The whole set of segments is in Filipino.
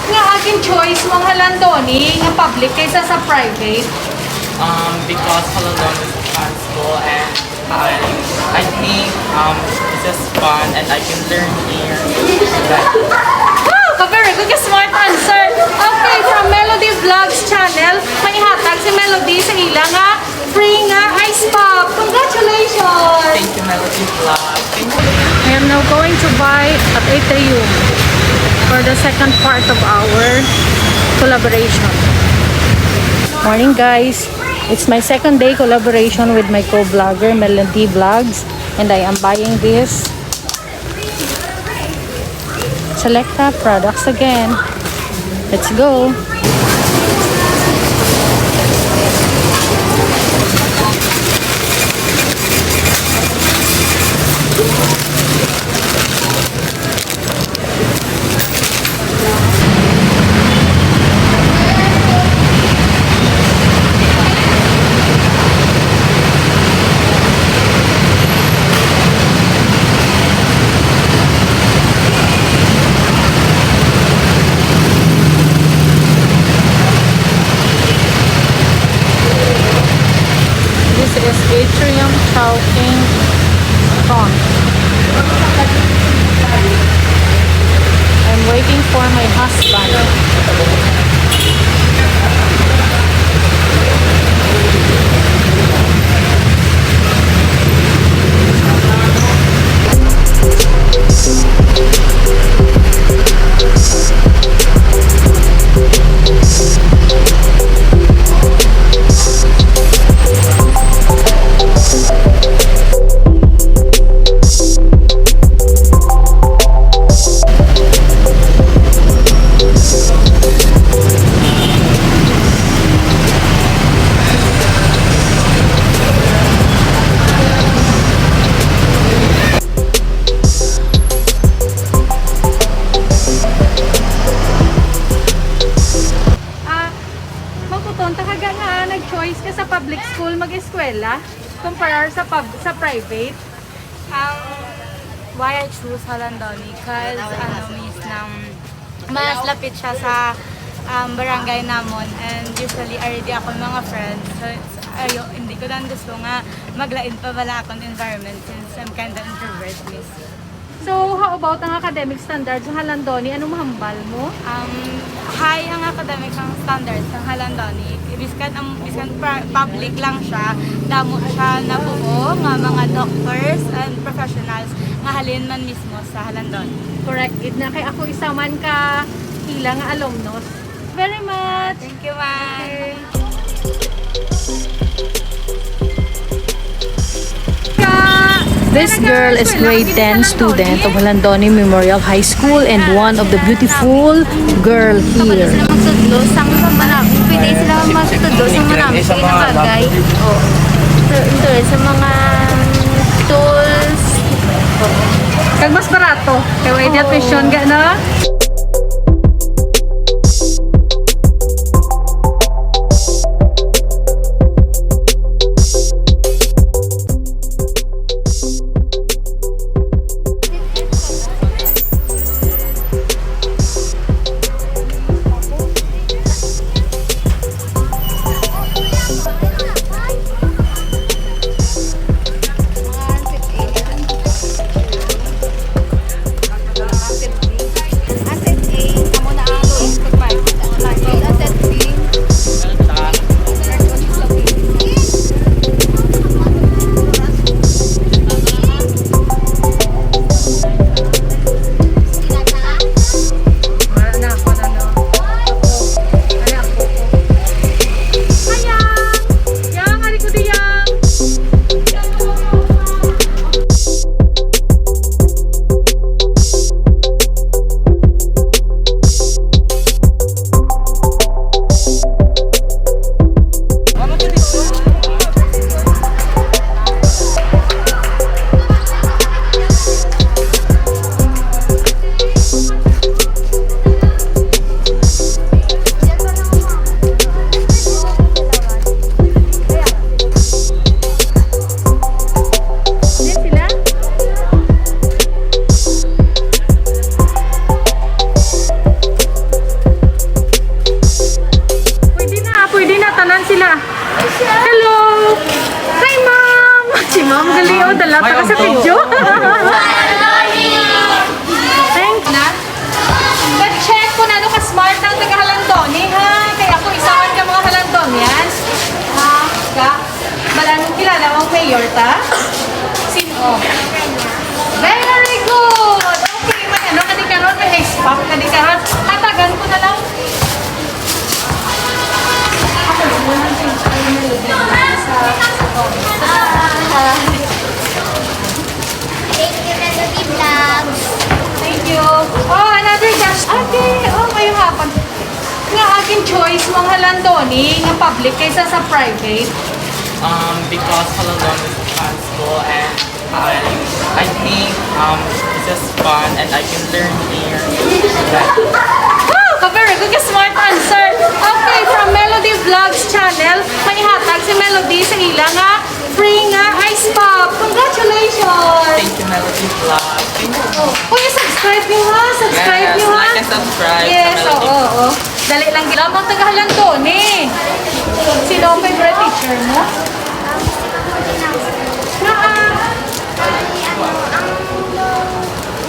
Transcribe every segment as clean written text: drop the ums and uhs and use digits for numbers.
Nga aking choice mong halandoni nga public kaysa sa private. Because Jalandoni is a fun school and I think it's just fun and I can learn here. Wow! Very good, smart answer. Okay, from Melody Vlogs channel, may hatag si Melody sa ila nga free nga ice pop. Congratulations! Thank you, Melody Vlog. Thank you. I am now going to buy at Atrium for the second part of our collaboration. Morning guys! It's my second day collaboration with my co-vlogger Melody Vlogs and I am buying this Selecta products again. Let's go! Atrium Chowking Prawn. I'm waiting for my husband. Nag-choice ka sa public school mag-eskwela compare sa private? Why I choose Jalandoni? Because means mas lapit siya sa barangay namon and usually already ako mga friends. So hindi ko lang gusto nga maglain pa wala akong environment since I'm kind of introvert miss. So, how about ang academic standards sa Jalandoni? Anong mahambal mo? High ang academic standards ng Jalandoni. Biskan public lang siya, damo siya na buo nga mga doctors and professionals nga halin man mismo sa Jalandoni. Correct, gid na kay ako isa man ka ilang alumnos. Very much. Thank you, ma'am. This girl is grade 10 student of Jalandoni Memorial High School and one of the beautiful girl here. Sila magsudlo sa marami. Pwede sila magsudlo sa marami. Sa mga bagay. Sa mga tools. Kag mas barato. Kaya may admission ka na. Ma'am gali o dala ta ka sa video. Thank na. Check ko na ka smart ang taga Jalandoni ha. Kaya ako isawan ka mga Jalandonians. Ha? Ka? Balang kilala mo mayor ta? Sino? Very good! Okay, may ano kadikaron, may ice pop kadikaron. Tatagan ko na lang. Ako naman change ko yung melody sa Thank you, Melody Vlogs. Thank you. Oh, another dash. Okay. Oh, ngayong hapon. Nga aking choice mga Jalandoni ng public kaysa sa private. Because Jalandoni is a fun school and I think it's just fun and I can learn here. Wow! Very good. Smart answer. Okay, from Melody Vlogs channel, maihatag si Melody sa ila nga free nga ice pop. Congratulations! Thank you, Melody Vlog. Thank you. Uy, subscribe nyo ha! Subscribe Yes, nyo ha! like and subscribe Yes, sa Melody oo. Dali lang lamang taga Jalandoni. Sino ang favorite teacher mo?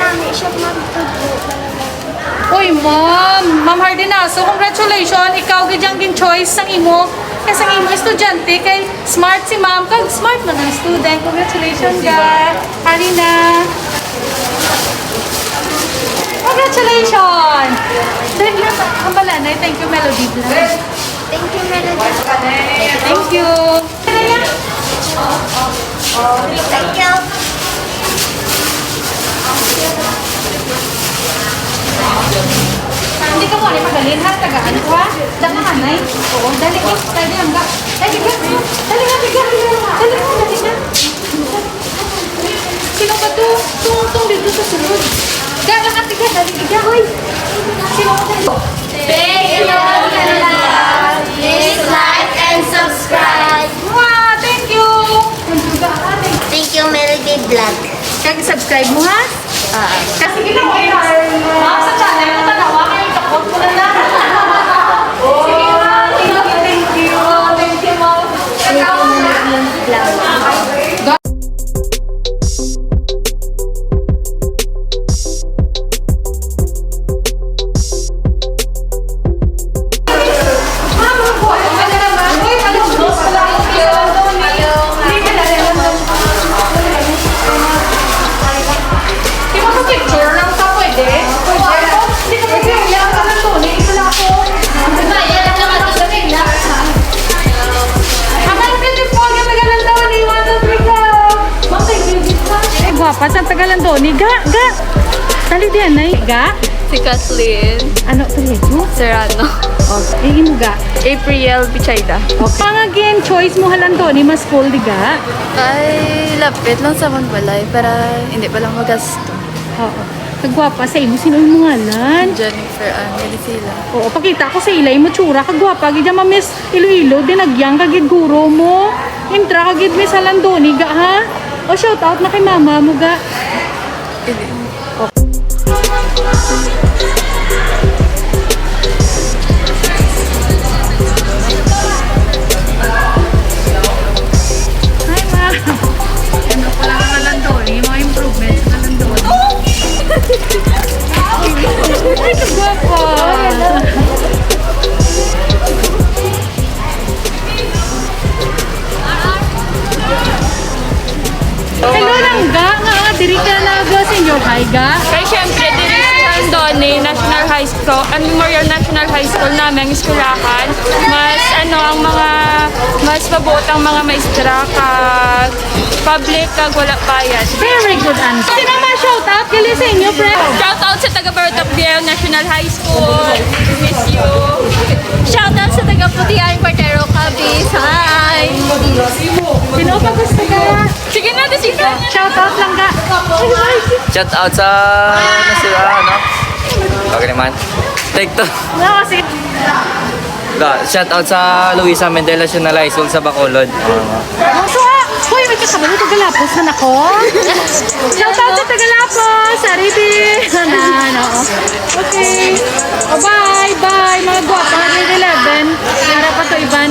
Nami siya magtuturo. Uy, Ma'am Hardinaso, congratulations! Ikaw gidyang choice sang imo. Kasi ang imo estudyante kay smart si Ma'am. Kag smart man ang student. Congratulations, guys! Harina! Congratulations! Thank you, Kambalanay. Thank you, Melody Vlog. Thank you, Melody. Thank you. Thank you. Hindi ka mo ni pagalin ha, tagaan ko ha. Dama hanay. Oo, dali ko. Dali hangga. Dali ka. Dali nga, dali nga. Dali nga, dali nga. Sino ba to? Tungtong dito sa sunod. Gala ka, tiga, dali ka. Hoy. Sino ka dali? Thank you, Melody. Please like and subscribe. Wow, thank you. Thank you, Melody Vlog. Kaya subscribe mo ha? Kasi ginawa ko sa channel ko tanawa kayo kapot ko na lang. Sige ma, thank you. Thank you, Mom. Pasan taga Jalandoni, ga. Dali diyan ay ga. Si Kathleen Ano to mo? Serrano. Oh, mo ga. April Pichayda. Okay. Pangagin choice mo Jalandoni mas school di ga. Ay, lapit lang sa Manbalay para hindi pa lang magasto. Oo. Kagwapa sa imo sino yung ngalan? Jennifer Melisila. Oo, pakita ko sa ilay mo tsura kagwapa gid ma miss Iloilo dinagyang kagid guro mo. Intra kagid miss Jalandoni ga ha. O shout out na kay mama mo ga. Hindi. Hi ma. Ano pala ka Jalandoni, mga improvements sa Jalandoni. Ay, kagwapa. Hello lang ga, nga diri ka na ga senior high ga. Kaya syempre, diri sa Jalandoni National High School, ang Memorial National High School namin, iskulakan, mas ang mga, mas mabuot ang mga maestra kag public kag wala bayad. Very good answer. Sino ma shout out kili sa inyo, pre? Shout out sa taga Bartopdale National High School. Miss you. Shout out sa taga Putian Quartero Cabis. Hi. Sino pa gusto ka? Sige na, sige na. Shout out lang ga. Shout out sa okay naman. Take to. No, sige. Shout out sa Luisa Mendela National High School sa Bacolod. So, hoy, may kasama na Tagalapos na ako. Shout out sa Tagalapos. Sariti. Oo. Okay. Oh, bye, bye. Mga guwapa. Grade 11. Para pa to, Ivan.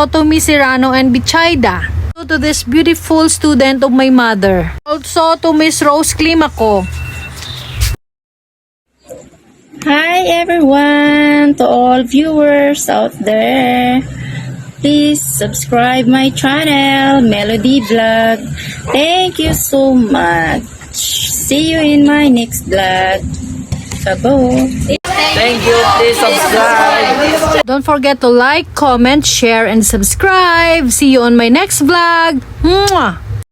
Also to Miss Serrano and Bichayda. To this beautiful student of my mother. Also to Miss Rose Climaco. Hi everyone, to all viewers out there. Please subscribe my channel, Melody Vlog. Thank you so much. See you in my next vlog. Babo. Thank you. Please subscribe. Don't forget to like, comment, share, and subscribe. See you on my next vlog. Mwah!